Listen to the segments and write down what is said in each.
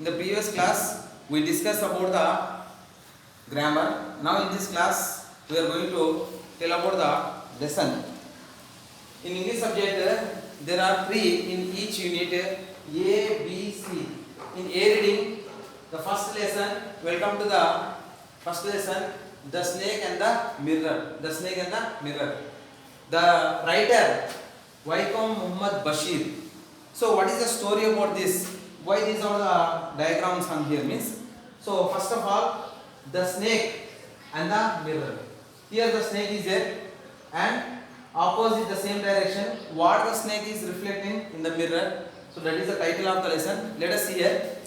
In the previous class, we discussed about the grammar. Now in this class, we are going to tell about the lesson. In English subject, there are 3 in each unit, A, B, C. In A reading, the first lesson, welcome to the first lesson, the snake and the mirror. The snake and the mirror. The writer, Vaikom Muhammad Bashir. So what is the story about this? Why these are the diagrams on here means? So first of all, the snake and the mirror. Here the snake is there and opposite the same direction. What the snake is reflecting in the mirror. So that is the title of the lesson. Let us see here.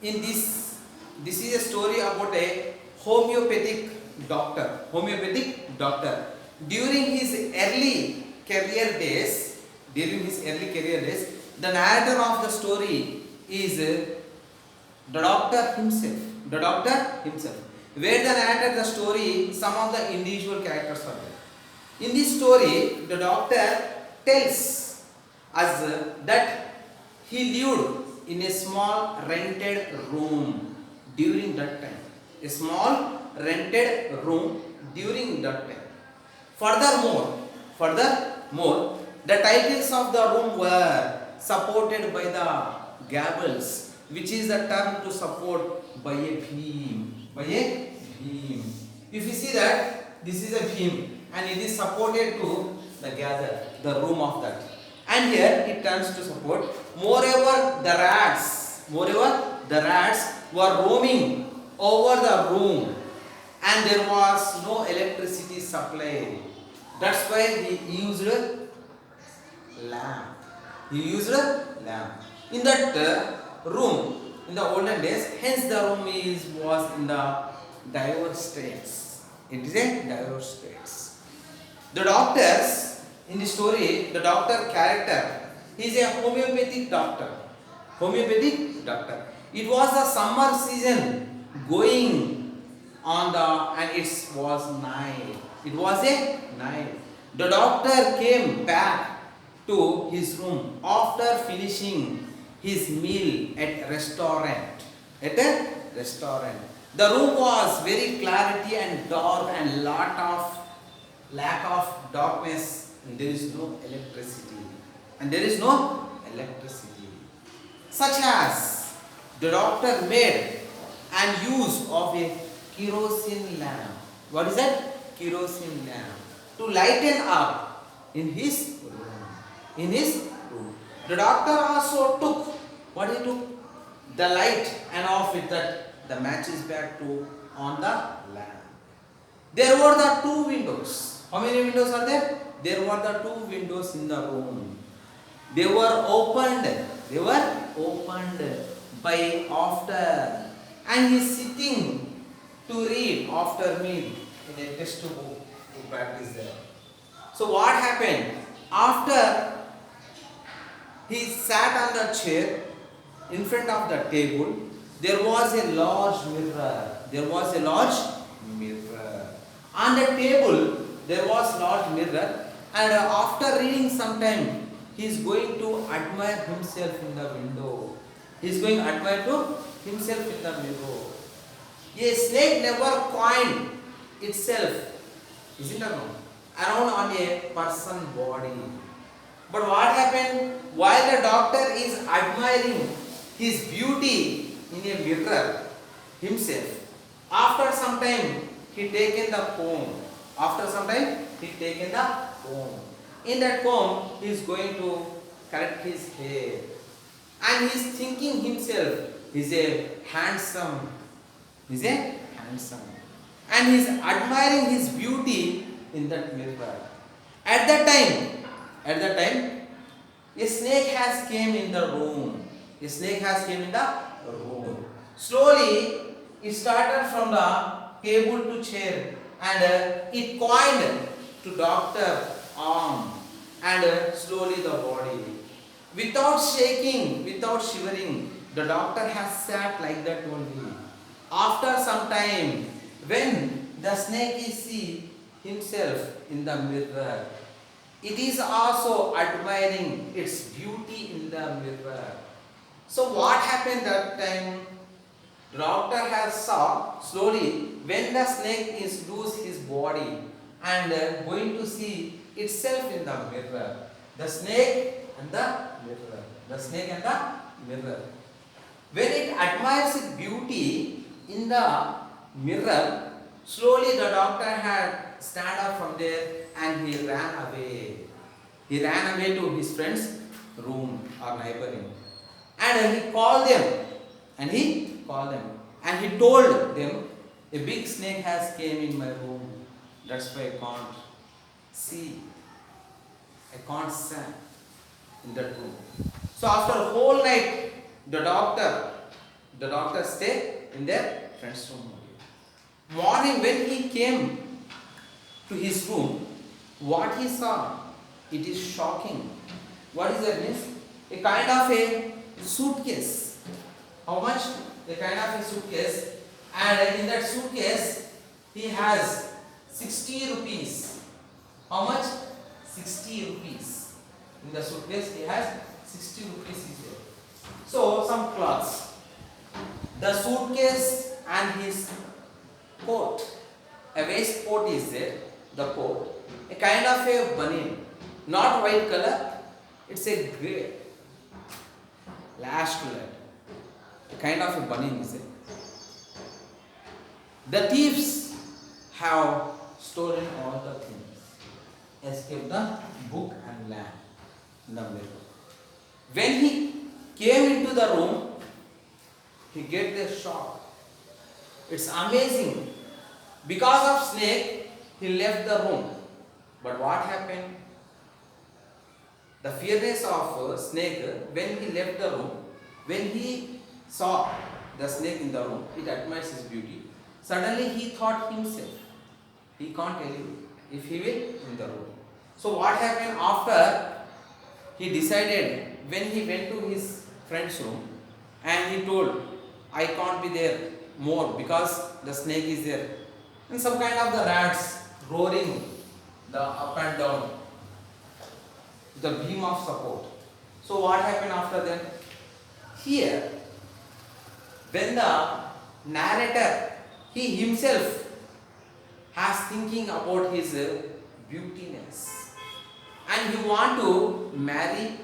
In this is a story about a homeopathic doctor. Homeopathic doctor. During his early career days, the narrator of the story is the doctor himself. Where the narrator the story, some of the individual characters are there. In this story, the doctor tells us that he lived in a small rented room during that time. A small rented room during that time. Furthermore, the titles of the room were supported by the gables, which is the term to support by a beam. If you see that this is a beam and it is supported to the gather, the room of that. And here it turns to support. Moreover, the rats were roaming over the room and there was no electricity supply. That's why he used a lamp. In that room, in the olden days, hence the room was in the diverse states. It is a diverse states. The doctors in the story, the doctor character, he is a homeopathic doctor. It was the summer season going on and it was night. The doctor came back to his room after finishing his meal at a restaurant. The room was very clarity and dark and lack of darkness, and there is no electricity. Such as the doctor made an use of a kerosene lamp. What is that? Kerosene lamp. To lighten up in his room. The doctor also took the light and off with that the matches back to on the lamp. There were the 2 windows. How many windows are there? There were the 2 windows in the room. They were opened by after, and he is sitting to read after me in a textbook to practice there. So what happened? After he sat on the chair in front of the table, there was a large mirror. On the table, there was large mirror, and after reading some time, he is going to admire himself in the window. A snake never coiled itself, isn't it? Around on a person's body. But what happened? While the doctor is admiring his beauty in a mirror himself, after some time he taken the comb. In that comb, he is going to correct his hair, and he is thinking himself is a handsome, and he is admiring his beauty in that mirror. At that time, a snake has came in the room. Slowly, it started from the table to chair, and it coiled to doctor arm, and slowly the body. Without shaking, without shivering, the doctor has sat like that only. After some time, when the snake is see himself in the mirror, it is also admiring its beauty in the mirror. So what happened that time? Doctor has saw slowly when the snake is lose his body and going to see itself in the mirror. The snake and the mirror. The snake and the mirror. When it admires its beauty in the mirror, slowly the doctor had stand up from there and he ran away. He ran away to his friend's room or neighboring. And he called them. And he called them. And he told them, a big snake has came in my room. That's why I can't see. I can't stand in that room. So after a whole night, the doctor stayed in their friend's room. Morning when he came to his room, what he saw, it is shocking. What is that means? A kind of a suitcase. How much? A kind of a suitcase. And in that suitcase, he has 60 rupees. How much? 60 rupees. In the suitcase, he has 60 rupees is there. So, some clothes. The suitcase and his coat. A waistcoat is there. The coat. A kind of a bunny. Not white color. It's a grey. Lashed red. A kind of a bunny is there. The thieves have stolen all the things. Escaped the book and lamp in the mirror. When he came into the room, he get the shock. It's amazing. Because of snake, he left the room. But what happened? The fearness of snake, when he left the room, when he saw the snake in the room, it admires his beauty. Suddenly he thought himself, he can't tell you if he will in the room. So what happened after? He decided when he went to his friend's room and he told, I can't be there more because the snake is there. And some kind of the rats roaring the up and down, the beam of support. So what happened after that? Here, when the narrator, he himself has thinking about his beautiness and he want to marry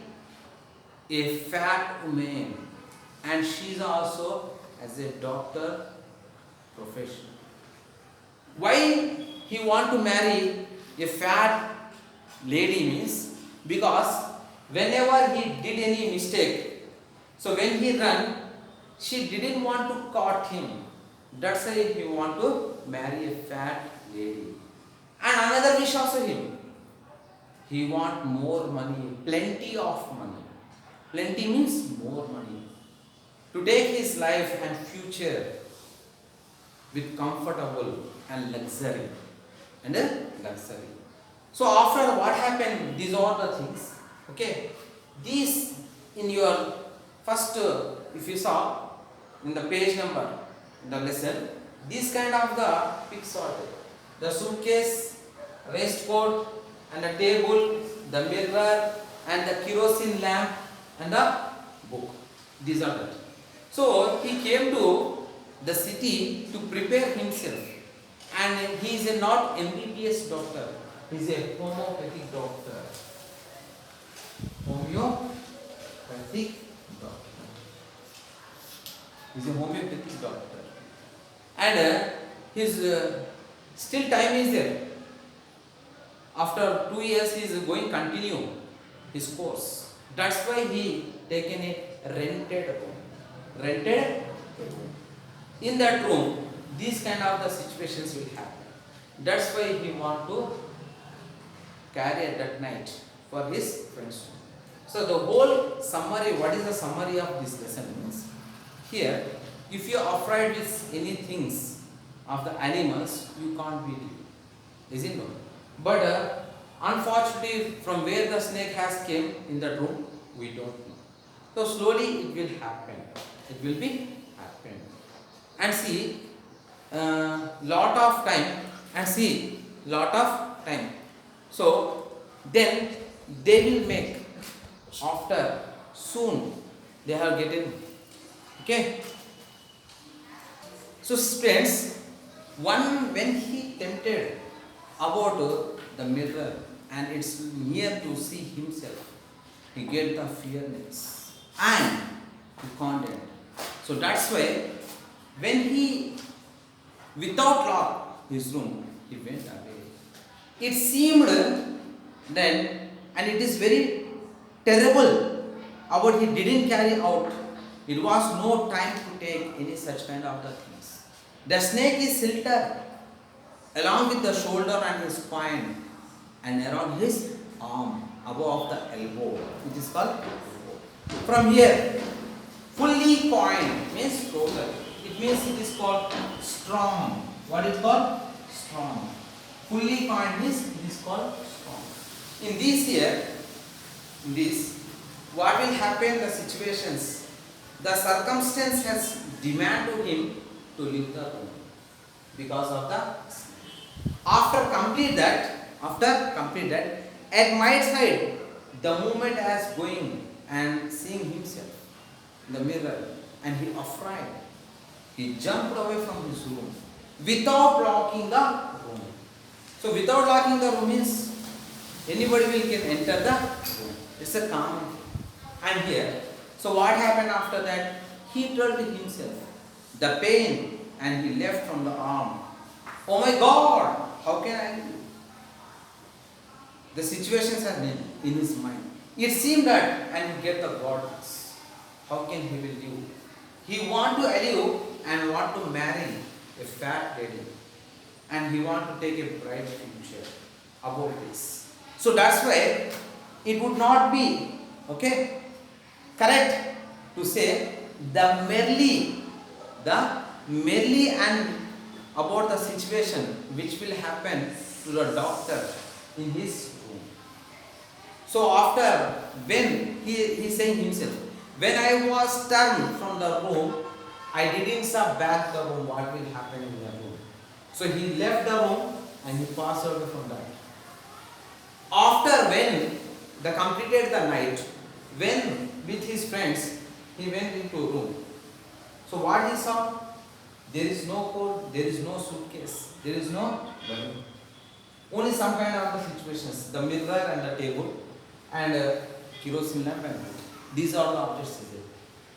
a fat woman and she is also as a doctor profession. Why he want to marry a fat lady means because whenever he did any mistake, so when he run, she didn't want to caught him. That's why he want to marry a fat lady. And another wish also him. He want more money, plenty of money. Plenty means more money. To take his life and future with comfortable and luxury. So after what happened, these are the things. Okay. These in your first, if you saw in the page number, the lesson, these kind of the pics are there. The suitcase, waistcoat, and the table, the mirror, and the kerosene lamp, and the book. These are that. So he came to the city to prepare himself, and he is a not MBBS doctor. He is a homeopathic doctor. Homeopathic doctor. He is a homeopathic doctor. And his still time is there. After 2 years he is going to continue his course. That's why he taken a rented room. Rented room. In that room, these kind of the situations will happen. That's why he want to carry at that night for his friends. So the whole summary, what is the summary of this lesson means? Here, if you are afraid with any things of the animals, you can't beat it. Isn't it? But unfortunately, from where the snake has came in that room, we don't know. So slowly it will happen. It will be happen. And see, lot of time. So then they will make after soon they have getting. Okay. So friends, when he tempted about the mirror and it's near to see himself, he get the fearness and he content. So that's why when he without lock his room, he went away. It seemed then, and it is very terrible about he didn't carry out. It was no time to take any such kind of the things. The snake is silted along with the shoulder and his spine and around his arm above the elbow. It is called from here. Fully coined means total. It means it is called strong. What is called? Strong. Fully coined means it is called strong. In this, what will happen? The situations, the circumstance has demand to him to leave the room because of the. After complete that, at my side, the moment as going and seeing himself in the mirror, and he afraid. He jumped away from his room without locking the room. So without locking the room means anybody will can enter the room. It's a common thing. And here, so what happened after that? He told himself the pain and he left from the arm. Oh my God, how can I do? The situations have been in his mind. It seemed that and he get the godness. How can he will do? He want to live and want to marry a fat lady. And he want to take a bright future about this. So that's why it would not be correct to say the merely and about the situation which will happen to the doctor in his room. So after when he saying himself, when I was turned from the room, I didn't saw back the room what will happen in the room. So he left the room and he passed out from that. After when they completed the night, when with his friends he went into a room. So what he saw? There is no coat, there is no suitcase, there is no balloon. Only some kind of the situations, the mirror and the table and kerosene lamp and light. These are the objects.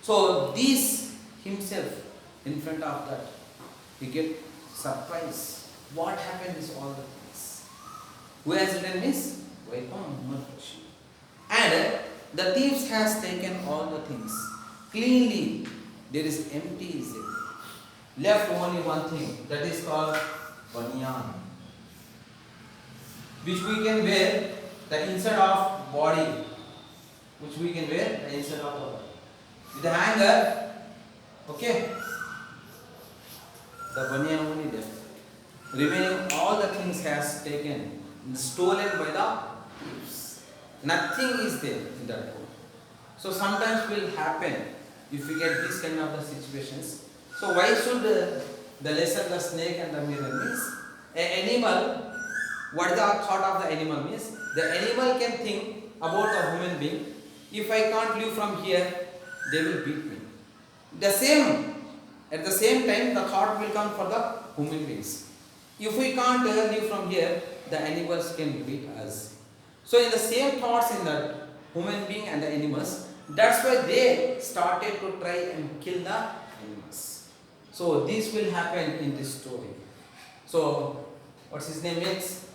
So these himself in front of that, he get surprised. What happened is all the things. Who has written this? And the thieves has taken all the things. Cleanly, there is empty is it. Left only one thing, that is called banyan, which we can wear the inside of body, which we can wear the inside of the body. With the hanger, okay, the banyan only left. Remaining all the things has taken, stolen by the thieves. Nothing is there in that boat. So sometimes will happen if we get this kind of the situations. So why should the lesson the snake and the mirror means? An animal, what the thought of the animal means? The animal can think about a human being. If I can't live from here, they will beat me. At the same time, the thought will come for the human beings. If we can't live from here, the animals can beat us. So in the same thoughts in the human being and the animals, that's why they started to try and kill the animals. So this will happen in this story. So what's his name is?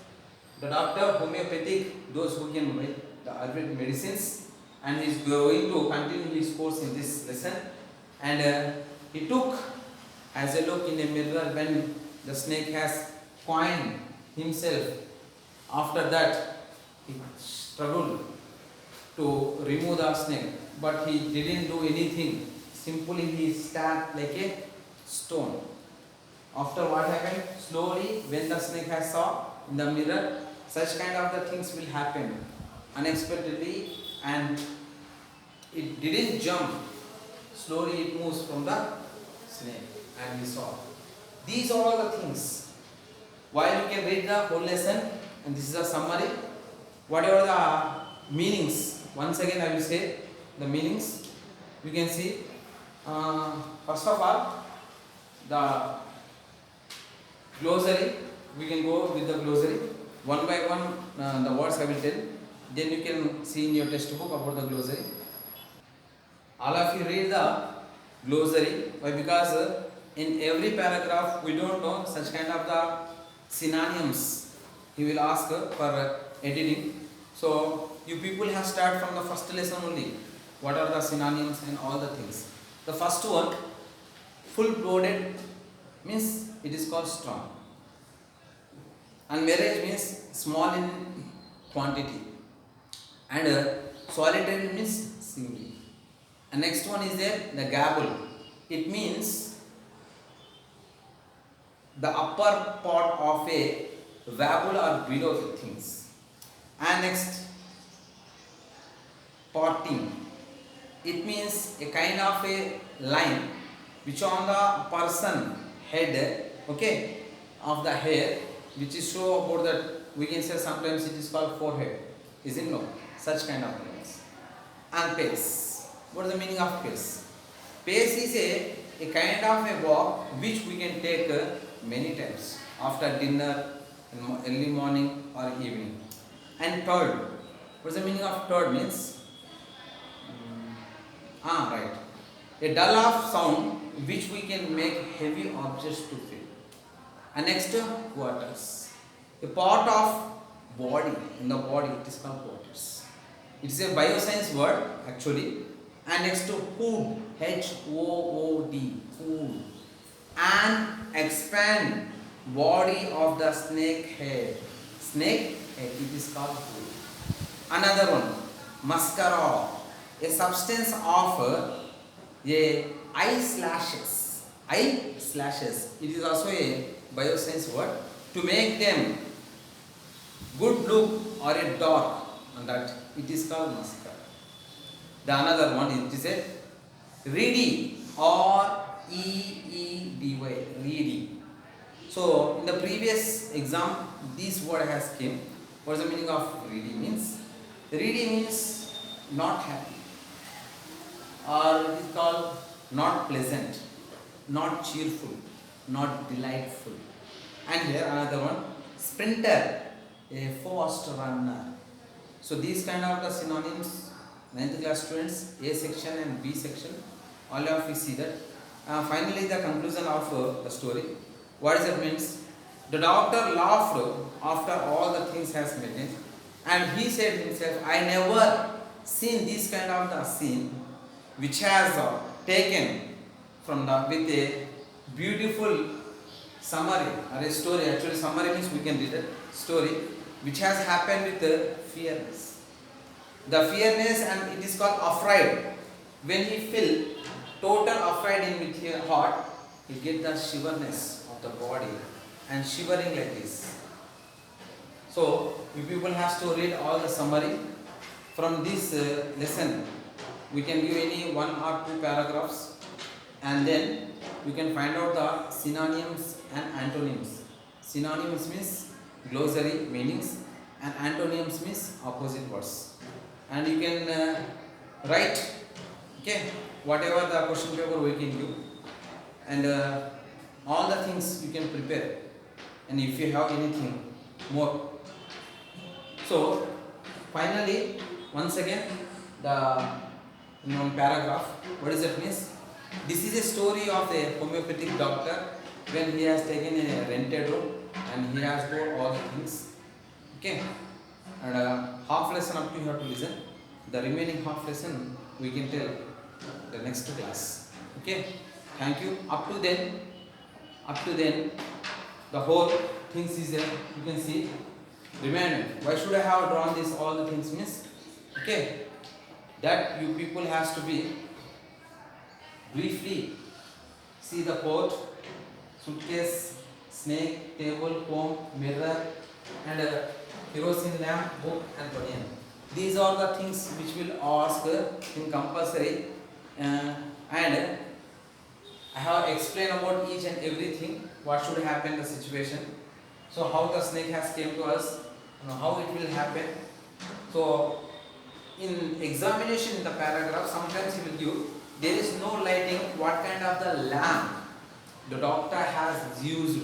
The doctor, homeopathic, those who can make the Ayurvedic medicines, and he is going to continue his course in this lesson. And he took as a look in a mirror when the snake has coined himself. After that, he struggled to remove the snake, but he didn't do anything. Simply he sat like a stone. After what happened? Slowly, when the snake has saw in the mirror, such kind of the things will happen unexpectedly, and it didn't jump. Slowly it moves from the snake, and we saw. These are all the things. While you can read the whole lesson, and this is a summary. Whatever the meanings, once again I will say the meanings. you can see, first of all, the glossary. We can go with the glossary one by one. The words I will tell. Then you can see in your textbook about the glossary. All of you read the glossary. Why? Because in every paragraph we don't know such kind of the synonyms. He will ask for editing. So you people have start from the first lesson only. What are the synonyms and all the things. The first one, full-blooded means it is called strong. And marriage means small in quantity. And solitary means single. And next one is there, the gable. It means the upper part of a vabble or below the things. And next, parting. It means a kind of a line which on the person head, okay, of the hair, which is show about that. We can say sometimes it is called forehead, isn't no? Such kind of things. And pace. What is the meaning of pace? Pace is a kind of a walk which we can take many times after dinner, in early morning or evening. And third, what is the meaning of third means? Right. A dull of sound which we can make heavy objects to feel. And next, quarters. A part of body, in the body it is called quarters. It is a bioscience word actually. And next to hood, H-O-O-D, hood. And expand body of the snake head. Snake head, it is called hood. Another one, mascara, a substance of eye slashes. Eye slashes. It is also a bioscience word to make them good look or a dark, and that it is called mascara. The another one is a reedy or E-E-D-Y, reedy. So in the previous exam, this word has came. What is the meaning of reedy means? Reedy means not happy, or it is called not pleasant, not cheerful, not delightful. And here another one, sprinter, a fast runner. So these kind of the synonyms, 9th class students, A section and B section, all of you see that. Finally the conclusion of the story. What does it means? The doctor laughed after all the things has met, and he said himself, I never seen this kind of the scene which has taken from the with a beautiful summary or a story. Actually summary means we can read it, story which has happened with the fearness. The fearness, and it is called afraid. When he feel total afraid in with his heart, he get the shiverness of the body and shivering like this. So you people have to read all the summary from this lesson. We can give any 1 or 2 paragraphs, and then you can find out the synonyms and antonyms. Synonyms means glossary meanings, and antonyms means opposite words. And you can write, okay, whatever the question paper we can give, and all the things you can prepare, and if you have anything more. So finally, once again, the paragraph, what does it means? This is a story of a homeopathic doctor when he has taken a rented room and he has told all the things. Okay, and half lesson up to you have to listen. The remaining half lesson we can tell the next class. Okay, thank you. Up to then, the whole things is there. You can see. Remember, why should I have drawn this? All the things means, okay, that you people has to be briefly see the pot, suitcase, snake, table, comb, mirror, and kerosene lamp, book, and banyan. These are the things which will ask in compulsory, and I have explained about each and everything. What should happen in the situation? So how the snake has came to us, how it will happen. So in examination in the paragraph, sometimes he will give there is no lighting, what kind of the lamp the doctor has used.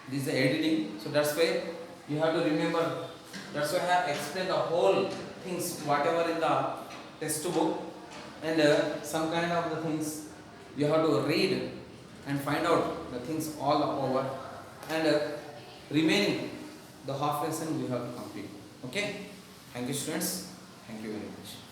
This is the editing, so that's why you have to remember. That's why I have explained the whole things, whatever in the textbook, and some kind of the things you have to read and find out the things all over, and remaining the half lesson we have to complete. Okay, thank you students, thank you very much.